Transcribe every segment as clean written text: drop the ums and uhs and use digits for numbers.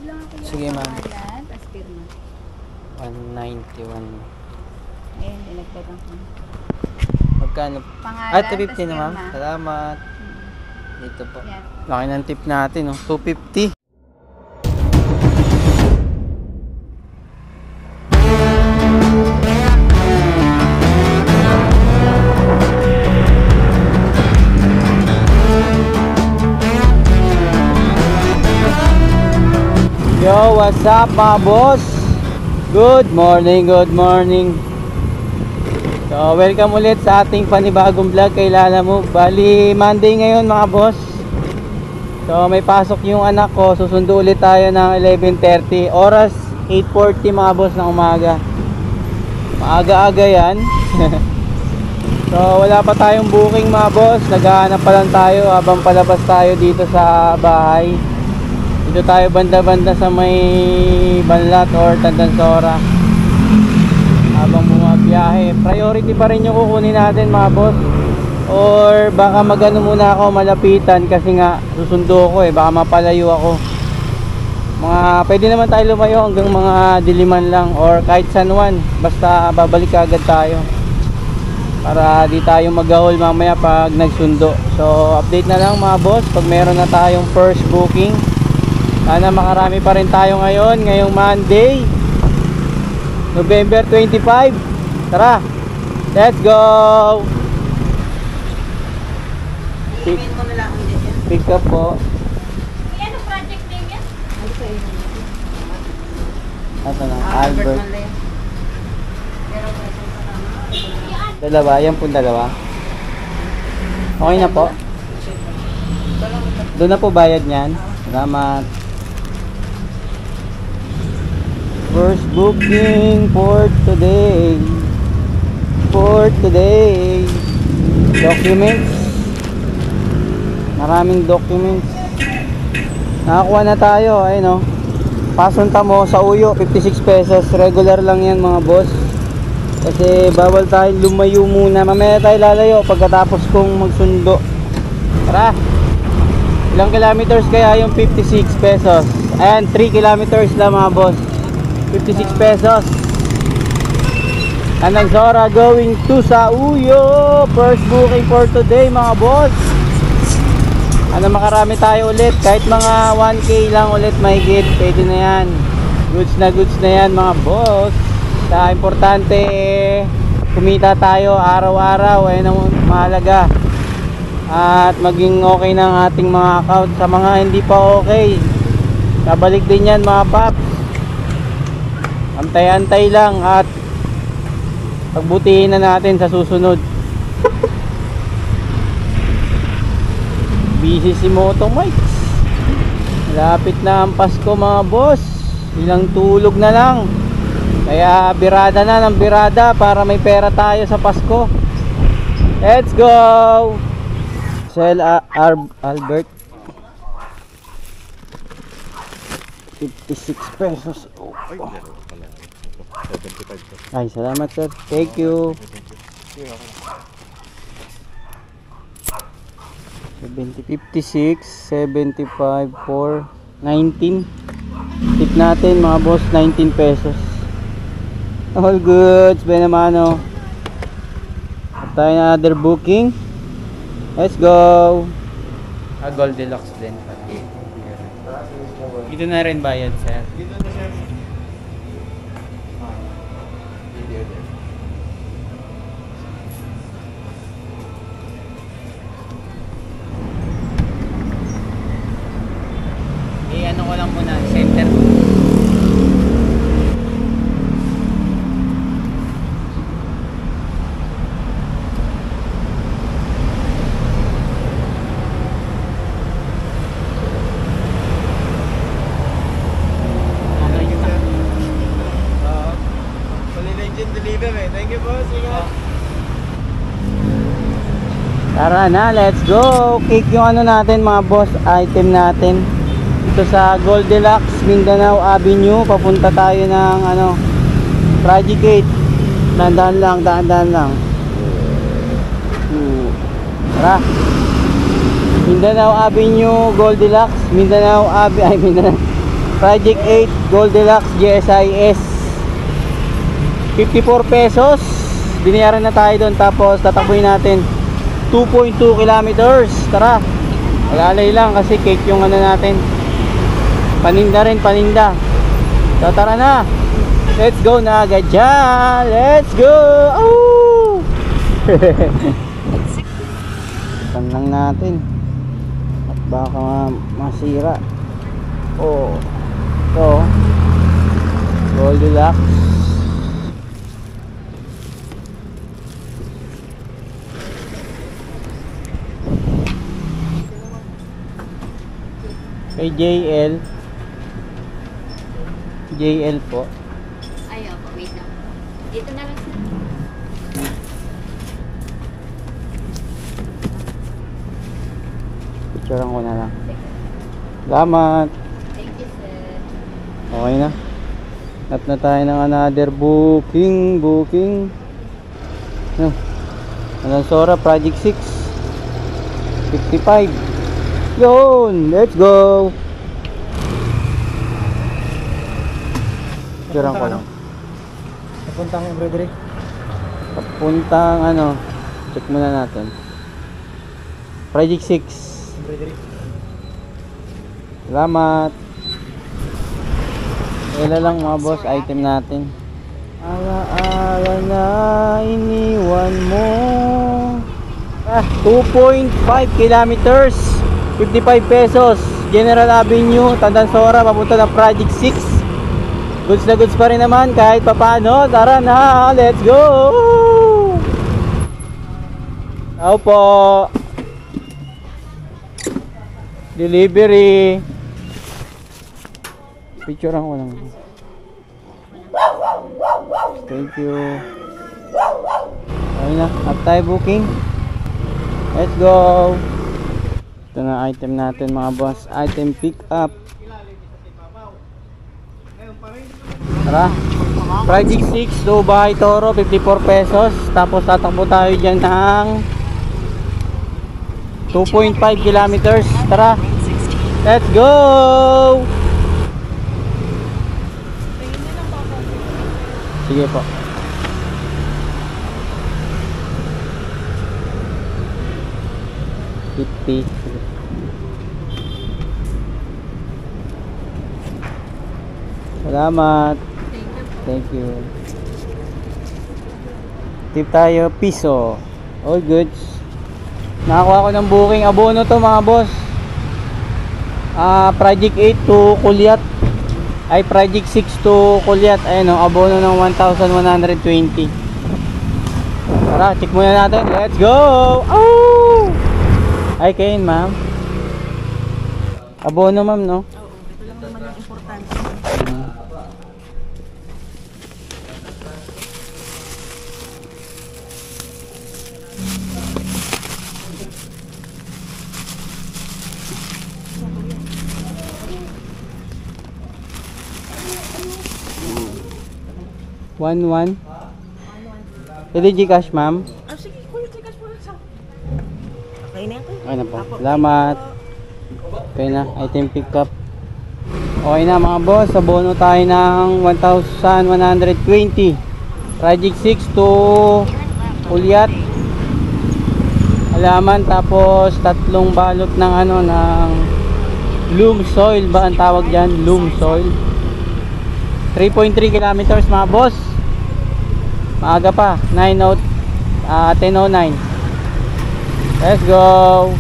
mag-receive lang ako yung Sige, ma'am. pangalan, tapos pirma. 191. Ayun, dinagdagan ko. Magkano? Pangalan, Ah, 250 na, tas ma'am. pirma. Salamat. Dito po. Yan. Laki ng tip natin, oh. 250. Yo, what's up mga boss? Good morning, good morning. So, welcome ulit sa ating panibagong vlog kay Lala Move. Bali, Monday ngayon mga boss. So, may pasok yung anak ko. Susundo ulit tayo ng 11:30. Oras 8:40 mga boss ng umaga. Maaga-aga yan. So, wala pa tayong booking mga boss. Naghahanap pa lang tayo habang palabas tayo dito sa bahay. Dito tayo banda-banda sa may Banlat or Tandansora habang bumabiyahe. Priority pa rin yung kukunin natin mga boss, or baka magano muna ako malapitan kasi nga susundo ko baka mapalayo ako. Pwede naman tayo lumayo hanggang mga Diliman lang or kahit San Juan, basta babalik agad tayo para di tayo magahol mamaya pag nagsundo. So update na lang mga boss pag meron na tayong first booking. Sana makarami pa rin tayo ngayong Monday, November 25. Tara, let's go. Pick up po. Ano project din yan? Ito na, Albert. Dalawa, yan po dalawa. Okay na po. Doon na po bayad niyan. Salamat. First booking for today. Documents. Maraming documents. Nakakuha na tayo. Ayun o. Pasunta mo sa Uyo, 56 pesos. Regular lang yan mga boss. Kasi bawal tayo lumayo muna. Mamaya tayo lalayo pagkatapos kong magsundo. Tara. Ilang kilometers kaya yung 56 pesos? Ayan, 3 kilometers lang mga boss. 56 pesos. Tandansora going to sa Uyo. First booking for today mga boss. Makarami tayo ulit. Kahit mga 1K lang ulit mahigit. Pwede na yan. Goods na yan mga boss. Sa importante kumita tayo araw-araw. Ayun ang mahalaga. At maging okay ng ating mga account. Sa mga hindi pa okay, babalik din yan mga paps. Antay-antay lang at pagbutihin na natin sa susunod. Busy si Moto Mike. Malapit na ang Pasko mga boss. Ilang tulog na lang. Kaya birada na ng birada para may pera tayo sa Pasko. Let's go! Sel Albert, 56 pesos. Oh. Ay, salamat sir. Thank you. 70, 56, 75, 4, 19. Tip natin mga boss, 19 pesos. All goods, benamano. At tayo na other booking. Let's go. Goldilocks din. Dito na rin bayad, sir. Dito na, sir. Ano ko lang muna, center. Thank you boss. Tara na, let's go. Cake yung ano natin mga boss, item natin. Ito sa Goldilocks, Mindanao Avenue. Papunta tayo ng Project 8. Dahan-dahan lang. Tara. Mindanao Avenue, Goldilocks, Mindanao Avenue, Project 8 Gold Deluxe GSIS. 54 pesos. Binayaran na tayo doon. Tapos tatakbuhin natin 2.2 kilometers. Tara. Malalay lang kasi cake yung ano natin. Paninda rin, paninda. So tara na. Let's go na agad dyan. Let's go. Oh! Ipan lang natin. At baka masira. Oh. Ito. Gold Deluxe. Kay JL po. Ayaw po, wait lang. Dito na lang sa... Picturean ko na lang. Salamat. Thank you, sir. Okay na. Nat na tayo ng another booking. Alansora Project 6 55. Yun, let's go. Picturean ko lang. Papuntang embroidery. Papuntang ano, check muna natin. Project 6. Embroidery. Salamat. Wala lang mga boss, item natin. Ala-ala na iniwan mo. 2.5 kilometers, 55 pesos. General Avenue, Tandansora, papunta ng Project 6. Goods na goods pa rin naman kahit papano. Tara na, let's go. Tao po. Delivery. Picturean ko lang. Thank you. Ayun na, up tayo booking. Let's go. Ito na item natin mga boss. Item pick up. Tara. Project 6 to Bahay Toro, 54 pesos. Tapos tatakbo tayo dyan ng 2.5 kilometers. Tara. Let's go. Sige po. Salamat. Thank you. Tip tayo piso. All goods. Nakakuha ko ng booking. Abono to mga boss. Project 8 to Kulyat. Ay Project 6 to Kulyat. Ayun o, abono ng 1,120. Tara, check muna natin. Let's go. Oh! Ay, kain ma'am. Abono ma'am, no? Oo, ito lang naman yung importante. One. Pwede Gcash ma'am? Sige, kuya, tigas mo lang sa... Okay na yan, kuya. Okay na po. Salamat. Okay na. Item pick up. Okay na mga boss. Abono tayo ng 1,120. Project 6 to Kulyat. Halaman. Tapos tatlong balot ng ano, ng loam soil ba ang tawag dyan? Loam soil. 3.3 kilometers mga boss. Maaga pa. 10:09. Let's go.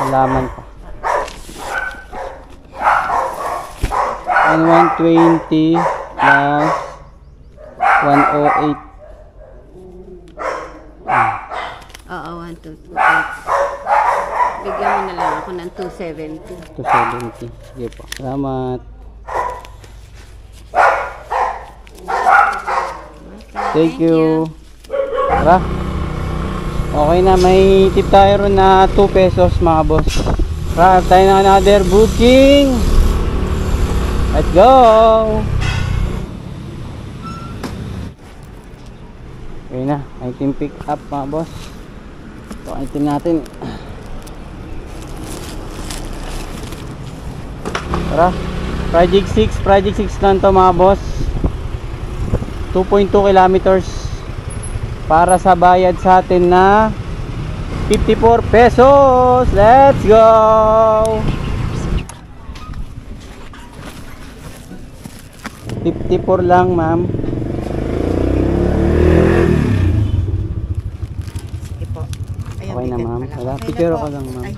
Halaman pa. 120 plus 108. Oo, 1, 2, 2, 8. Bigyan mo na lang ako ng 270. 270. Sige po. Salamat. Thank you. Tara. Okay na. May tip tayo ron na 2 pesos mga boss. Tara. Tayo na another booking. Let's go. Okay Okay na, item pick up mga boss. Ito item natin. Tara, project 6 lang to mga boss. 2.2 kilometers para sa bayad sa atin na 54 pesos. Let's go. $54 lang ma'am. Okay na ma'am. Wala, picture ako lang ma'am.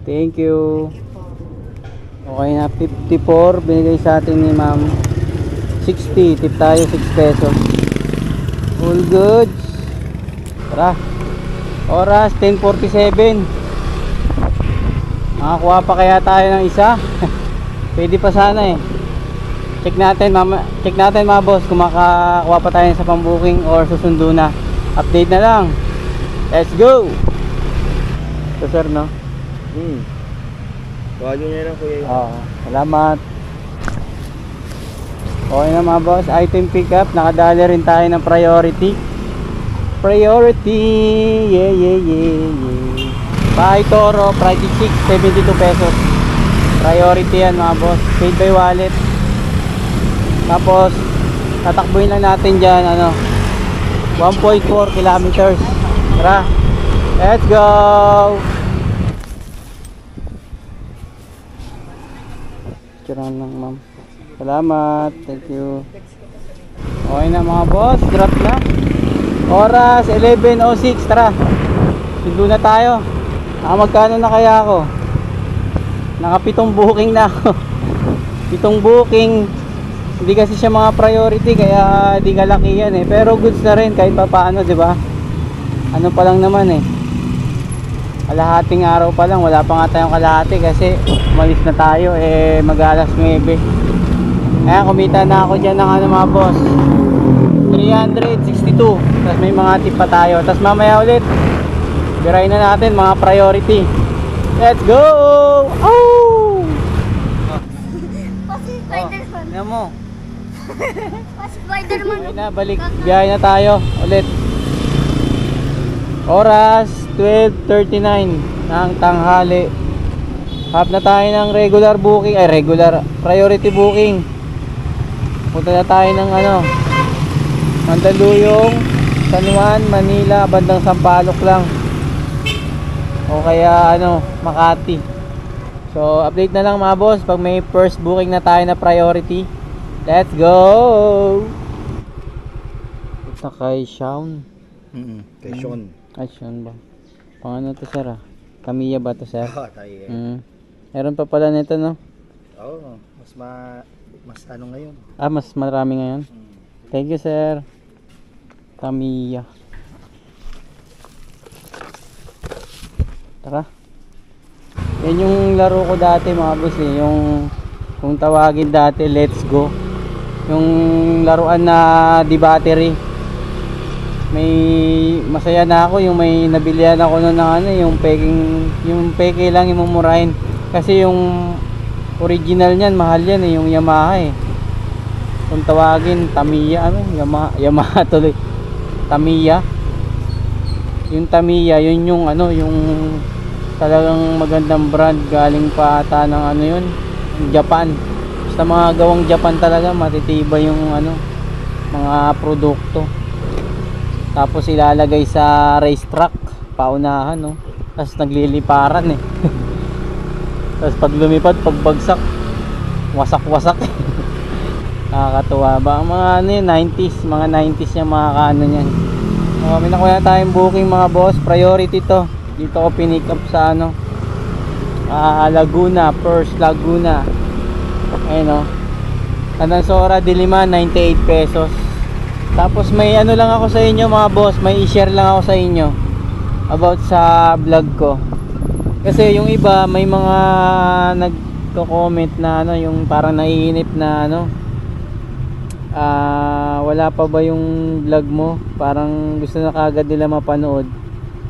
Thank you. Okay na, 54 binigay sa atin ni ma'am. 60, tip tayo 6 pesos. All good. Tara. Oras 10:47. Makakuha pa kaya tayo ng isa? Pwede pa sana eh. Check natin mga boss kung makakuha pa tayo sa pambuking or susundo na. Update na lang. Let's go. Ito sir no? Wagyo niya lang kuya. Oo, salamat. Okay na mga boss, item pickup. Nakadali rin tayo ng priority. Yeah. Bahay Toro, Project 6, 72 pesos. Priority yan mga boss. Paid by wallet. Tapos tatakbuhin lang natin dyan 1.4 kilometers. Tara, let's go. Picturean lang ma'am. Salamat, thank you. Okay na mga boss, drop na. Oras 11:06. Tara, sundo na tayo. Magkano na kaya ako? Naka 7 booking na ako. 7 booking. Hindi kasi siya mga priority kaya di kalaki yan eh. Pero goods na rin kahit pa paano, di ba? Ano pa lang naman eh. Kalahating araw pa lang, wala pa nga tayong kalahati kasi umalis na tayo eh mag-alas 9. Ayan, kumita na ako dyan ng mga boss 362. Tapos may mga tip pa tayo. Tapos mamaya ulit biray na natin mga priority. Let's go. Oh! Spider-Man. Ano mo? Spider-Man. Okay na, balik. Biyahe na tayo ulit. Oras 12:39 ng tanghali. Hap na tayo ng regular booking, priority booking. Punta na tayo ng Mandaluyong, San Juan, Manila, bandang Sampaloc lang. O kaya Makati. So update na lang mga boss pag may first booking na tayo na priority. Let's go. Punta kay Shaun. Kay Sean. Ay, Shaun ba? Pang to sir ah? Kamiya ba to sir? Tayo. Meron pa pala nito no? Oo, mas ngayon. Mas marami ngayon. Thank you sir. Kamiya. Tara. Yan yung laro ko dati mga boss eh. Yung kung tawagin dati, let's go. Yung laruan na di battery. May masaya na ako yung may nabilihan ako noon ng yung peke lang yung mumurahin. Kasi yung original niyan, mahal yan eh, yung Yamaha eh. Kung tawagin, Tamiya, Yamaha tuloy. Tamiya. Yung Tamiya, yun yung yung talagang magandang brand, galing pa ata ng yun, Japan. Basta mga gawang Japan talaga, matitibay yung mga produkto. Tapos ilalagay sa racetrack, paunahan Tapos nagliliparan eh. Tapos pag lumipad, pagbagsak, wasak-wasak. Nakakatuwa ba? Mga 90s, mga 90s yung mga niyan. May nakuha tayong booking mga boss, priority to. Dito ko pinick up sa Laguna, First Laguna. Ayun Canansora de Lima, 98 pesos. Tapos may lang ako sa inyo mga boss, may i-share lang ako sa inyo about sa vlog ko. Kasi yung iba may mga nagko-comment na yung parang naiinip na wala pa ba yung vlog mo, parang gusto na kagad nila mapanood.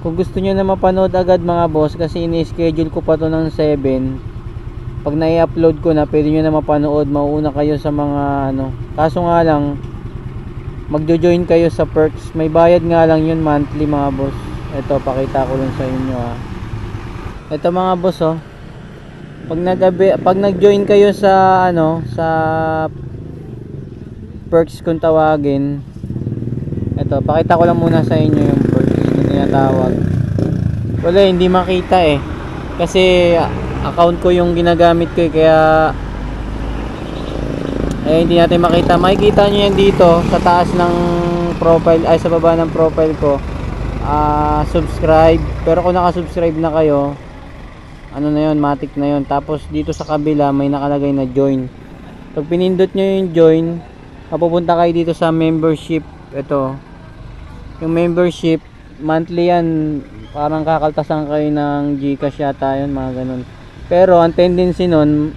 Kung gusto nyo na mapanood agad mga boss, kasi ini-schedule ko pa to ng 7. Pag nai-upload ko na, pwede nyo na mapanood, mauuna kayo sa mga kaso nga lang magjo-join kayo sa perks. May bayad nga lang yun monthly mga boss. Ito, pakita ko lang sa inyo ha. Ito mga boss oh. Pag nag-join kayo sa ano, sa perks kung tawagin. Ito, pakita ko lang muna sa inyo yung perks na tinatawag. Wala, hindi makita eh. Kasi account ko yung ginagamit ko eh, kaya hindi natin makita. Makikita nyo yan dito sa taas ng profile, ay sa baba ng profile ko. Subscribe. Pero kung naka-subscribe na kayo, ano na yun, matic na yun. Tapos dito sa kabila may nakalagay na join. Pag pinindot nyo yung join, mapupunta kayo dito sa membership. Ito, yung membership, monthly yan. Parang kakaltasan kayo ng Gcash yata yun, mga ganun. Pero ang tendency nun,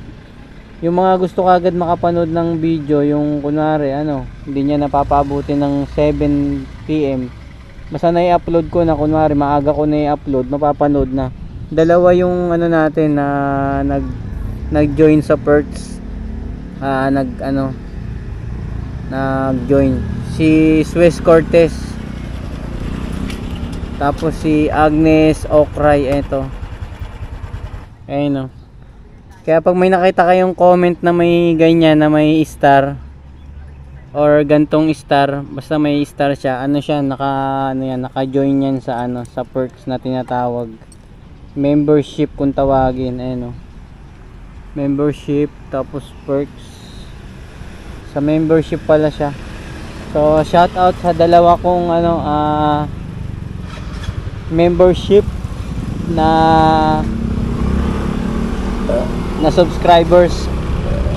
yung mga gusto kagad makapanood ng video, yung kunwari ano, hindi niya napapabuti ng 7 PM, basta na-i-upload ko na, kunwari maaga ko na-i-upload, mapapanood na. Dalawa yung ano natin na nag-join sa perks, nag-join si Suez Cortez, tapos si Agnes Okray. Eto, ayun o. Kaya pag may nakita kayong comment na may ganyan, na may star or gantong star, basta may star siya, ano siya, naka-join yan sa ano, sa perks na tinatawag membership kung tawagin. Ayun o, membership, tapos perks. Sa membership pala siya. So shout out sa dalawa kong ano, membership na subscribers.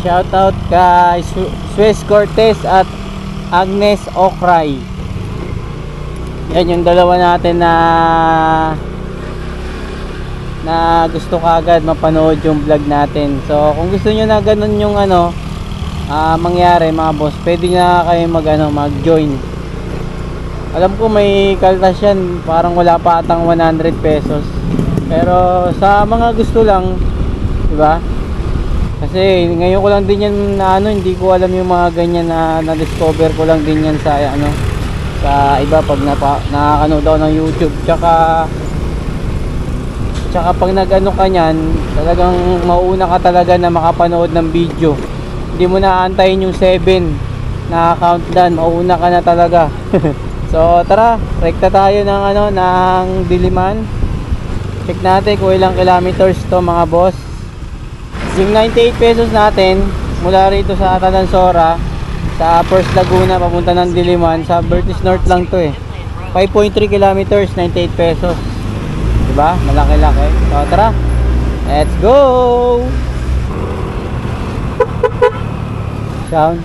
Shout out kay Suez Cortez at Agnes Okray. Yan yung dalawa natin na gusto kagad mapanood yung vlog natin. So kung gusto nyo na ganun yung ano, mangyari mga boss, pwede na kayo mag-join. Alam ko may kaltas yan, parang wala pa atang 100 pesos. Pero sa mga gusto lang, diba? Kasi ngayon ko lang din yan na ano, hindi ko alam yung mga ganyan na na-discover ko lang din yan sa ano, sa iba pag nakakanood ako ng YouTube. Tsaka pag nag-ano ka nyan, talagang mauuna ka talaga na makapanood ng video. Hindi mo na aantayin yung 7 na countdown, mauuna ka na talaga. So tara, rekta tayo ng ano, ng Diliman. Check natin kung ilang kilometers to mga boss. Yung 98 pesos natin mula rito sa Tanansora sa First Laguna papunta ng Diliman, sa Vertis North lang to eh. 5.3 kilometers, 98 pesos. Diba? Malaki-laki. So tara, let's go! Sound.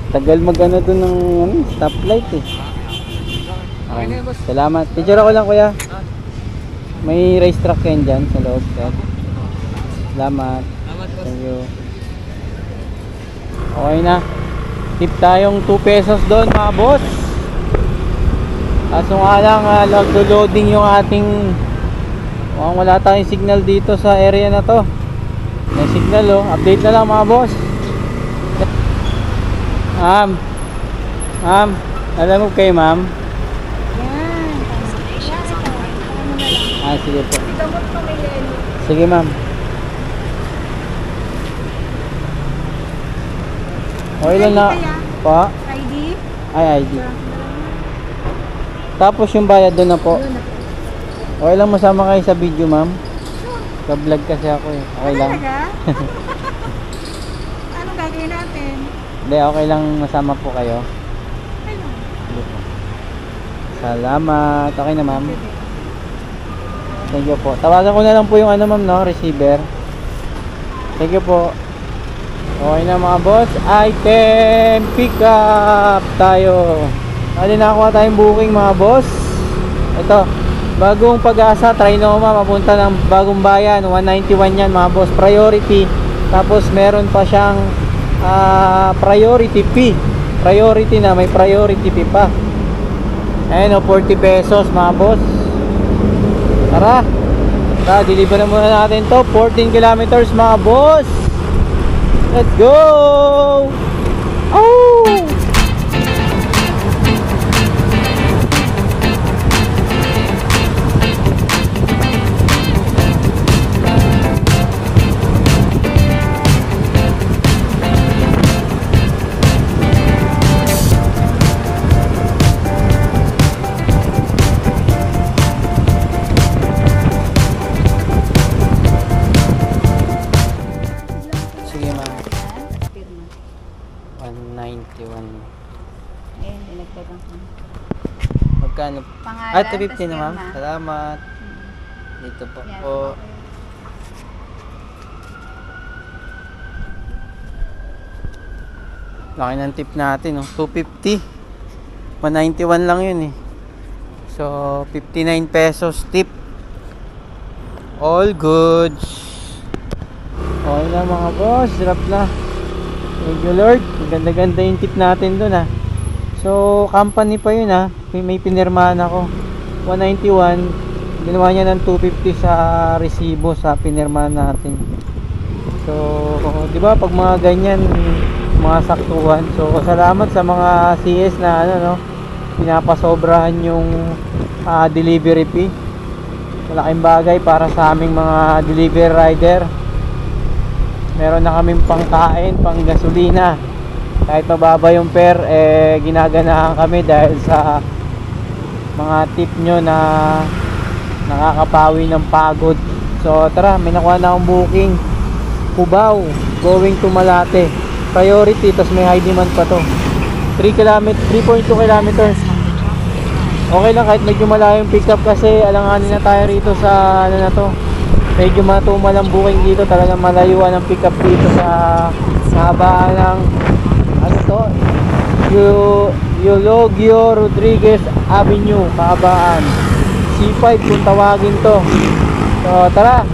Tagal mag-ano dun ng stoplight eh. Okay. Salamat. Picture ako lang kuya. May race truck yan dyan sa loob. Salamat. Thank you. Okay na. Tip tayong 2 pesos doon mga boss. Kaso nga lang, nagdo-loading yung ating, wala tayong signal dito sa area na to. May signal oh. Update na lang mga boss. Ma'am, alam mo kayo ma'am? Yan. Sige po. Sige ma'am. Okay lang na. Pa? ID? Ay, ID. Tapos yung bayad doon na po. Okay lang masama kayo sa video ma'am. Ka-vlog kasi ako eh. Okay lang. Anong gagawin natin? Hindi, okay lang masama po kayo. Sige po. Salamat. Okay na ma'am. Thank you po. Tawagan ko na lang po yung ano ma'am no, receiver. Thank you po. Okay na mga boss. Item pick up tayo. Kali nakakuha tayong booking mga boss. Ito, Bagong Pag-asa, Trinoma, papunta ng Bagong Bayan, 191 yan mga boss, priority. Tapos meron pa siyang priority fee. Priority na, may priority fee pa. Ayan o, 40 pesos mga boss. Tara, deliver na muna natin to. 14 kilometers mga boss. Let's go! Oh! lang. Magkano? Pangalan, Ah, 250 na tas ma'am. pirma. Salamat. Dito po. Yan. O, laki ng tip natin, no? 250. 191 lang yun eh. So, 59 pesos tip. All goods. Okay na mga boss. Sarap na. Thank you Lord. Ganda-ganda yung tip natin dun, ha. So, company pa yun, ha. May pinirmahan ako. 191. Ginawa niya ng 250 sa resibo sa pinirmahan natin. So, di ba pag mga ganyan, mga saktuhan. So, salamat sa mga CS na ano, no, pinapasobrahan yung delivery fee. Malaking bagay para sa aming mga delivery rider. Meron na kaming pangkain, pang gasolina. Kahit mababa yung fare, ginaganahan kami dahil sa mga tip nyo na nakakapawi ng pagod. So tara, may nakuha na akong booking. Cubao, going to Malate. Priority, tas may high demand pa to. 3.2 kilometers. Okay lang kahit medyo malayo yung pick up kasi alanganin na tayo rito sa ano na to. Medyo matumal ang booking dito, talagang malayuan ang pick up dito sa habaan ng ano to, Eulogio Rodriguez Avenue, Kahabaan. C5 kung tawagin to. So tara,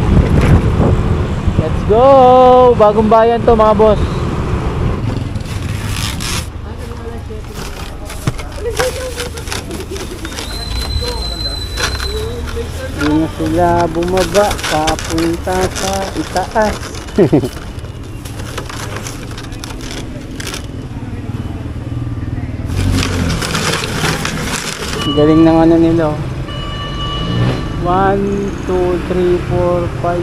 let's go. Bagong bayan to mga boss. Hindi na sila bumaba papunta sa itaas. Galing ng ano nila. 1, 2, 3, 4, 5,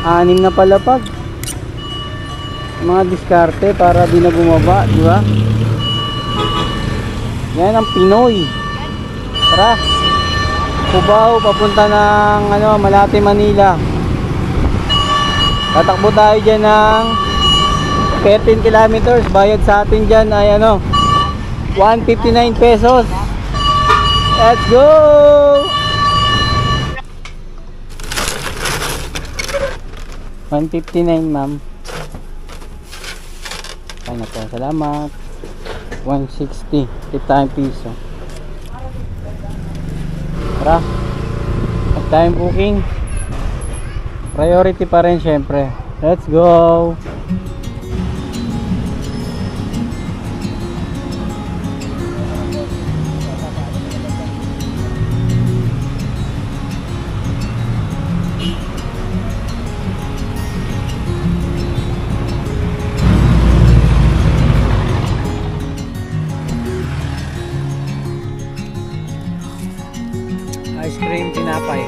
6 na palapag. Mga diskarte para di na bumaba, di ba? Yan ang Pinoy. Tara. Cubao papunta ng ano, Malate, Manila. Tatakbo tayo diyan ng 13 kilometers. Bayad sa atin diyan ay ano, 159 pesos. Let's go! $159 ma'am. Ay na po, salamat. 160, tip tayong piso. Tara, at tayong booking. Priority pa rin syempre. Let's go! Ice cream, tinapay.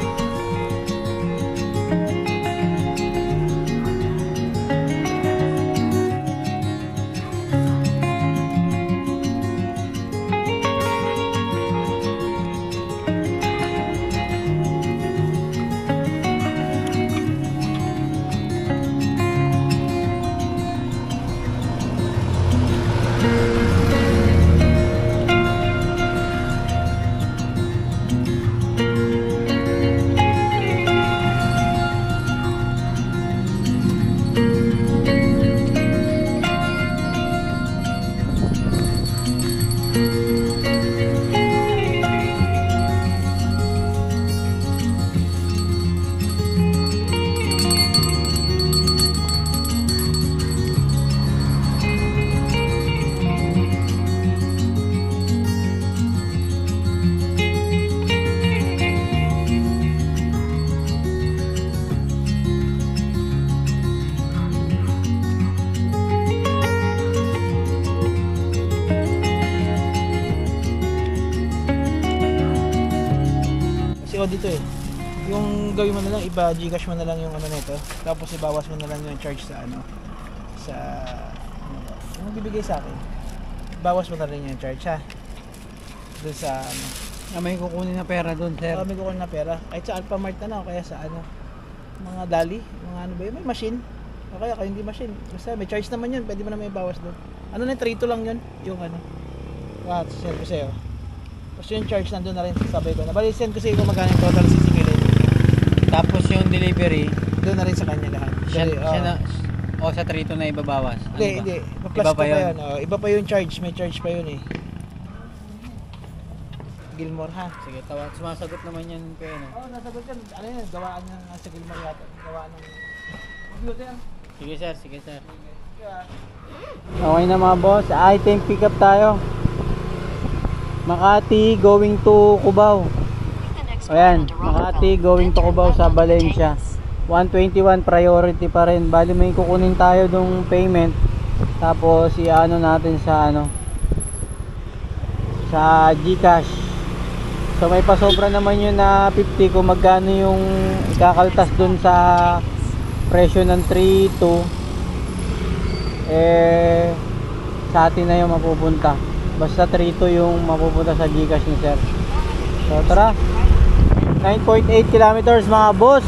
Dito eh. Yung gawin mo na lang, iba Gcash mo na lang yung ano nito. Tapos ibawas mo na lang yung charge sa ano sa ano bibigay sa akin. Bawas mo na rin yung charge ha. Doon sa ano. May kukunin na pera doon, sir. May kukunin na pera. Kahit sa Alphamart na lang o kaya sa ano mga Dali, mga ano ba yun, may machine. O kaya hindi machine. Basta may charge naman yun, pwede mo na may bawas doon. Ano na 3 lang yun, yung ano. Sir ko sa'yo. Tapos yung charge nandun na rin sa sabay ko. Nabali-send ko sa iyo kung magkano yung total sisikilin. Tapos yung delivery, Doon na rin sa kanya lahat. siya na, o sa 3 na ibabawas. Ano Hindi, ba? hindi. Iba-plus Iba ko pa pa yun? yun. Iba pa yung charge. May charge pa yun eh. Gilmore ha? Sige, sumasagot naman yan kayo, no? Oo, nasagot yan. Ano yun? Gawaan ng sa Gilmore yata. Gawaan ng computer. Sige sir, sige sir. Yeah. Okay na mga boss, item pick up tayo. Makati going to Cubao. Ayan, Makati going to Cubao sa Valencia. 121 priority pa rin. Bali may kukunin tayo dong payment. Tapos i-ano natin sa sa GCash. So may pasobra naman yun na 50 kung magkano yung ikakaltas dun sa presyo ng 3.2. Sa atin na yung mapupunta. Basta 3.2 yung mapupunta sa GCash ni sir. So tara, 9.8 kilometers mga boss.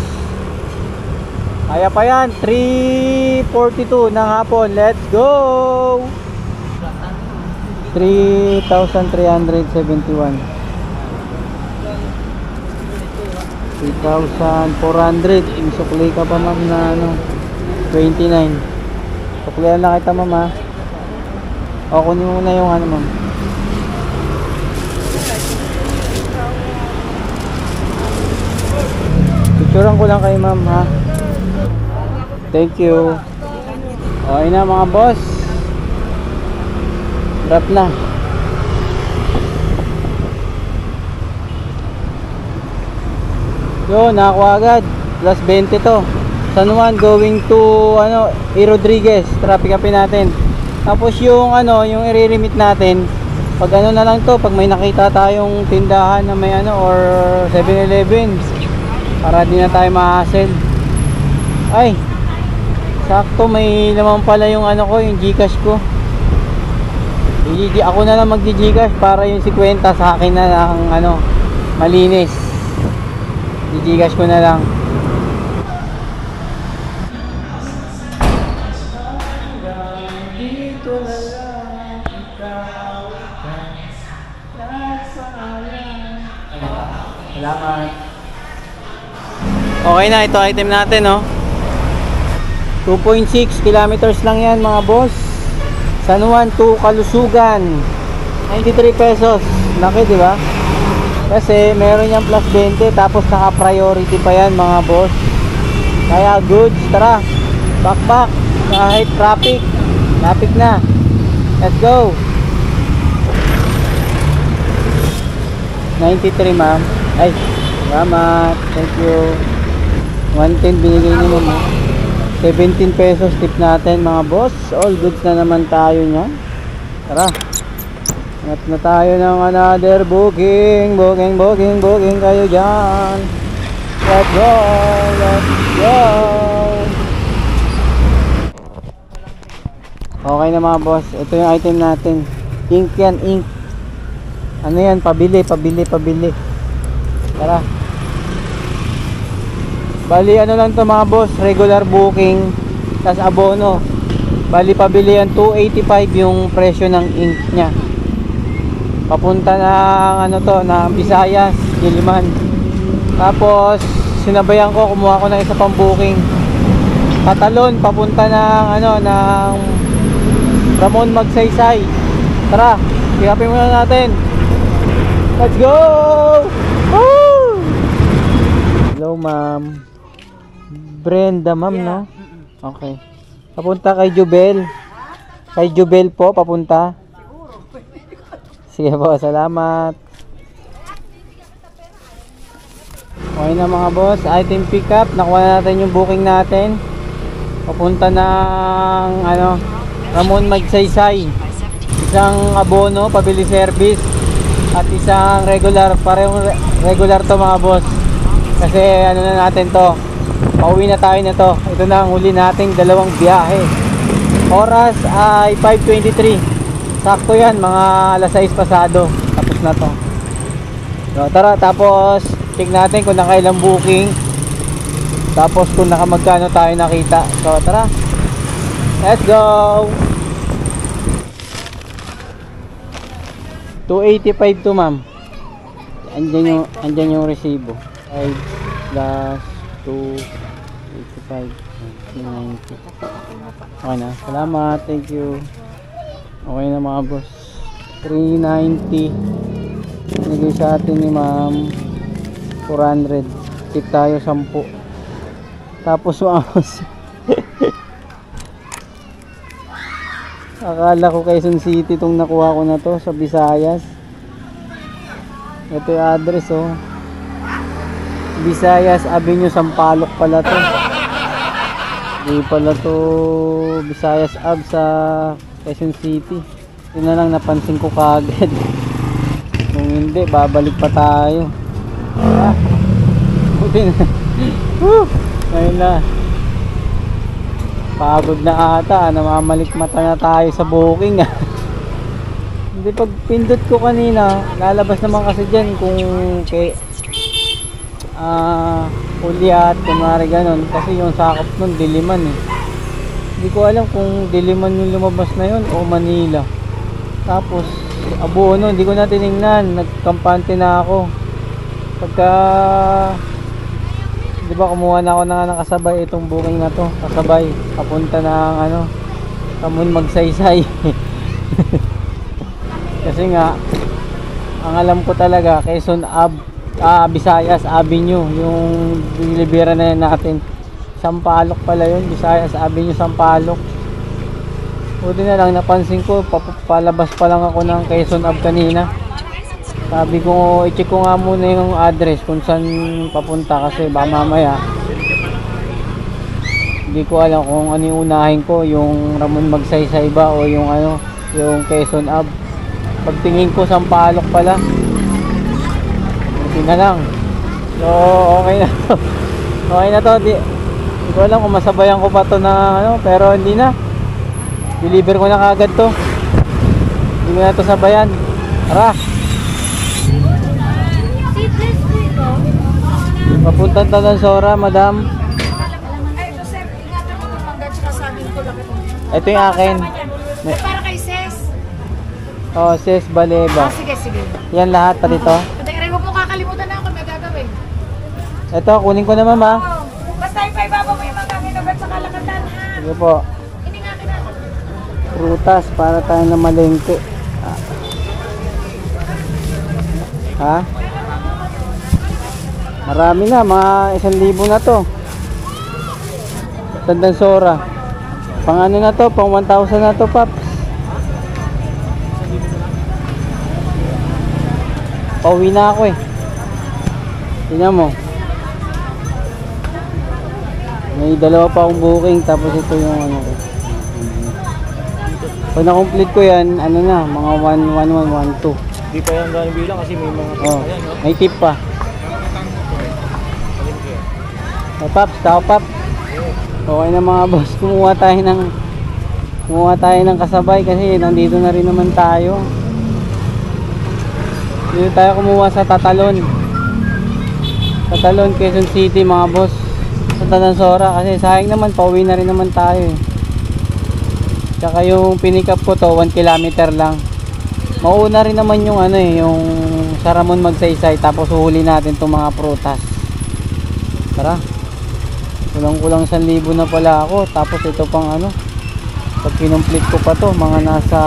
Kaya pa yan, 3:42 ng hapon. Let's go! 3,371. 3,400. Yung sukli ka pa ma'am na 29. Suklihan na kita ma'am ha. O kunin mo na yung ma'am. Picturean ko lang kay ma'am ha. Thank you. Okay na mga boss. Drop na. Yo, nakakuha agad. Plus 20 to. San Juan going to E. Rodriguez. Traffic upin natin. Tapos yung yung i-remit natin. Pag na lang to, pag may nakita tayong tindahan na may or 7-Eleven, para di na tayo ma-hassle. Ay, sakto may naman pala yung ko, yung GCash ko. Ako na lang mag-GCash para yung 50 sa akin na lang malinis. GCash ko na lang. Salamat. Okay na, ito item natin 2.6 kilometers lang yan mga boss. San Juan to Kalusugan, 93 pesos. Laki diba? Kasi meron yung plus 20, tapos naka priority pa yan mga boss. Kaya goods, tara, back kahit traffic na. Let's go. 93 ma'am. Ay, salamat, thank you. 110 binigay ni ma'am. 17 pesos tip natin mga boss. All goods na naman tayo niyan. Tara, hanap na tayo ng another booking kayo dyan. Let's go. Okay na mga boss, ito yung item natin. Ink yan, ink. Ano yan, pabili. Tara. Bali lang to mga boss, regular booking tas abono. Bali pabili yan 285 yung presyo ng ink nya. Papunta ng ng Visayas, Diliman. Tapos sinabayan ko, kumuha ko ng isa pang booking. Patalon papunta ng ng Ramon Magsaysay. Tara, pikapin muna natin. Let's go! Woo! Hello ma'am. Brenda ma'am, no? Okay. Papunta kay Jubel. Kay Jubel po, papunta. Sige po, salamat. Okay na mga boss, item pick up. Nakuha na natin yung booking natin. Papunta ng Ramon Magsaysay. Isang abono, pabili service, at isang regular. Parehong regular to mga boss. Kasi na natin to, pauwi na tayo nito. Ito na ang huli nating dalawang biyahe. Oras ay 5:23. Sakto yan, mga alas 6 pasado. Tapos na to. So tara, tapos check natin kung nakailang booking. Tapos kung nakamagkano tayo nakita. So tara, let's go. 285 to ma'am. andyan yung resibo. 5 plus 2, 85, 90. Okay na. Salamat. Thank you. Okay na mga boss. 390. Nagay sa atin ni ma'am 400. Tip tayo 10. Tapos maamos. Akala ko Quezon City itong nakuha ko na to sa Visayas. Ito yung address oh. Visayas Avenue, Sampaloc pala to. Hindi pala to Visayas Ave sa Quezon City. Yun na lang napansin ko kagad. Kung hindi, babalik pa tayo. Buti na. Ngayon na. Pagod na ata. Namamalik mata na tayo sa booking. Hindi, pag pindot ko kanina, lalabas naman kasi dyan kung kay Uliat, kunwari ganon. Kasi yung sakop nun, Diliman eh. Hindi ko alam kung Diliman yung lumabas na yun o Manila. Tapos Abono, hindi ko na tinignan. Nagkampante na ako. Pagka di ba kumuha na ako ng kasabay itong booking na to, kasabay papunta ng ano, Kamon Magsaysay. Kasi nga ang alam ko talaga Quezon Visayas Avenue yung dilibera na yan natin. Sampaloc pala yun, Visayas Avenue, Sampaloc. Buti na lang napansin ko, palabas pa lang ako ng Quezon Ave kanina. Sabi ko, i-check ko nga muna yung address kung saan papunta kasi baka mamaya hindi ko alam kung ano yung unahin ko, yung Ramon Magsaysay ba o yung ano, yung Quezon Ave. Pagtingin ko Sampaloc pala. Buti na lang. So, okay na to. Okay na to. Di ko alam kung masabayan ko pa to na ano, pero hindi na. Deliver ko na kagad to. Hindi ko na to sabayan. Tara. Papuntang Tandansora, madam. Ito sir, ingatan mo kung mangga tsaka sa amin ko lang ito. Ito yung akin. Para kay Ses. Oh, Ses Baleba. Sige, sige. Yan lahat pa dito. Tingnan mo po kakalimutan na ako may gagawin. Ito, kunin ko na mama. Oh, basta ipaibabaw mo yung mga kinugat sa kalakatan ha. Sige po. Hindi nga kinaka. Prutas para tayo na malengke. Ha? Marami na, mga 1,000 na to. Tandansora. Pang ano na to, pang 1,000 na to, paps. Pauwi na ako eh. Tingnan mo. May dalawa pa akong booking, tapos ito yung ano ko. Pag na-complete ko yan, ano na, mga 1,1,1,1,2. Hindi pa yan gano'ng bilang kasi may mga Oh, ayan, no? may tip pa. Oh, paps, tao pap. Okay na mga boss, kumuha tayo ng kasabay kasi nandito na rin naman tayo. Dito tayo kumuha sa Tatalon, Quezon City mga boss. Sa Tandansora kasi sayang naman, pauwi na rin naman tayo eh. Tsaka yung pinick up ko to 1 kilometer lang. Mauna rin naman yung ano eh, yung sa Ramon Magsaysay, tapos uhuli natin itong mga prutas. Tara. Kulang 1,000 na pala ako, tapos ito pang ano, pag kinomplete ko pa to, mga nasa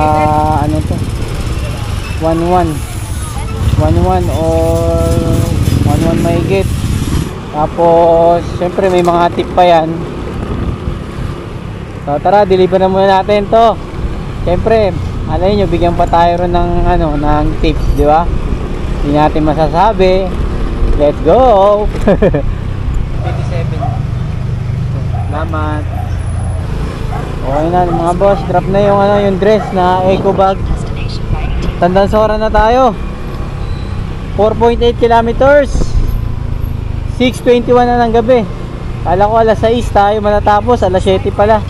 ano to, 1,1 or 1,1 mahigit. Tapos syempre may mga tip pa yan. So tara, deliver na muna natin to. Syempre alay nyo, bigyan pa tayo ron ng ano, ng tip, di ba? Hindi natin masasabi. Let's go. 27. Salamat. Okay na mga boss, drop na yung ano, yung dress na eco bag. Tandansora na tayo. 4.8 kilometers. 6:21 na ng gabi. Kala ko alas 6 tayo matatapos, alas 7 pala.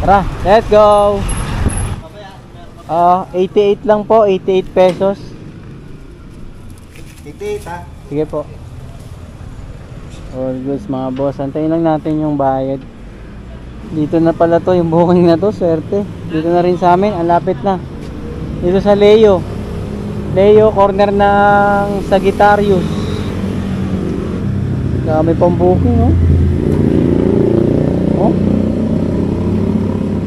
Tara, let's go. 88 lang po, 88 pesos. 88 ha? Sige po. All goods mga boss, antayin lang natin yung bayad. Dito na pala to, yung booking na to, swerte. Dito na rin sa amin, ang lapit na. Dito sa Leo Leo, corner ng Sagittarius. Dami pang booking, oh. Oh.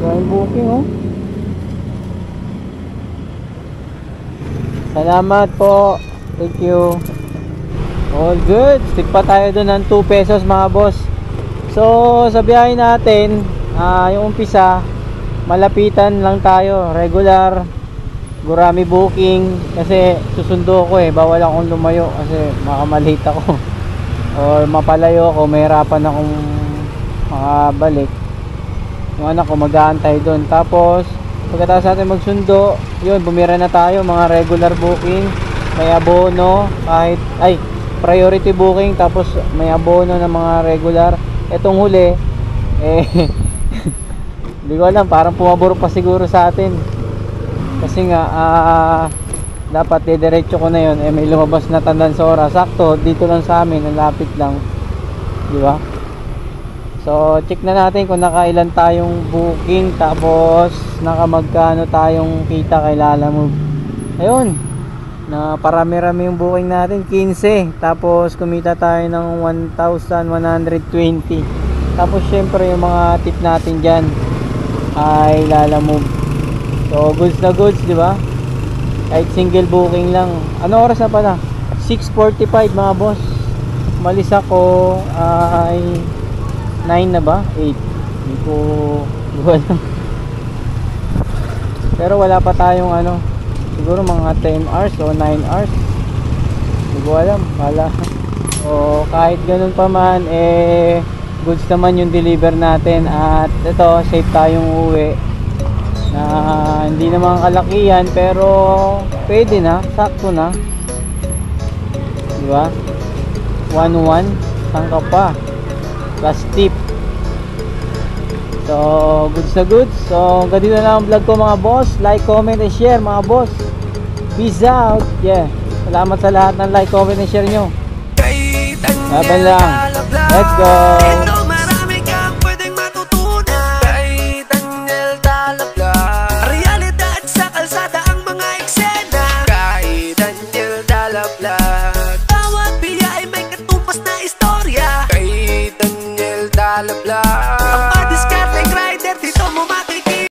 Dami booking, oh. Salamat po. Thank you. All good. Stick pa tayo doon ng 2 pesos mga boss. So sa biyahe natin, yung umpisa, malapitan lang tayo, regular. Gurami booking kasi susundo ko bawal akong lumayo kasi makamalate ako or mapalayo ako, mahirapan akong makabalik. Yung anak ko mag-aantay doon. Tapos pagkatapos natin magsundo, yun, bumira na tayo, mga regular booking, may abono, kahit priority booking, tapos may abono ng mga regular. Etong huli hindi ko alam, parang pumabor pa siguro sa atin kasi nga dapat diretso ko na yun, may lumabas na Tandansora, sakto dito lang sa amin, ang lapit lang, di ba? So check na natin kung nakailan tayong booking, tapos nakamagkano tayong kita kay Lalamove. Ayun, na parami-rami yung booking natin, 15, tapos kumita tayo ng 1,120. Tapos syempre yung mga tip natin dyan ay Lalamove. So goods na goods, di ba? Kahit single booking lang. Ano oras na pala? 6:45 mga boss. Malis ako ay 9 na ba? 8. Hindi ko alam. Pero wala pa tayong siguro mga 10 hours o 9 hours. Hindi ko alam. Wala. O kahit ganun pa man, goods naman yung deliver natin. At ito, safe tayong uwi. Na hindi naman kalakihan, pero pwede na. Sakto na. Diba? 1-1. Sangka pa. Plus tip. So goods na goods. So hanggang dito na lang ang vlog ko mga boss. Like, comment, and share mga boss. Peace out. Yeah. Salamat sa lahat ng like, comment, and share nyo. Laban lang. Let's go. Marami kang pwedeng matutunan. Kay Daniel Dalablag. Realidad sa kalsada ang mga eksena. Kay Daniel Dalablag. Bawat biyahe may katupas na istorya. Kay Daniel Dalablag.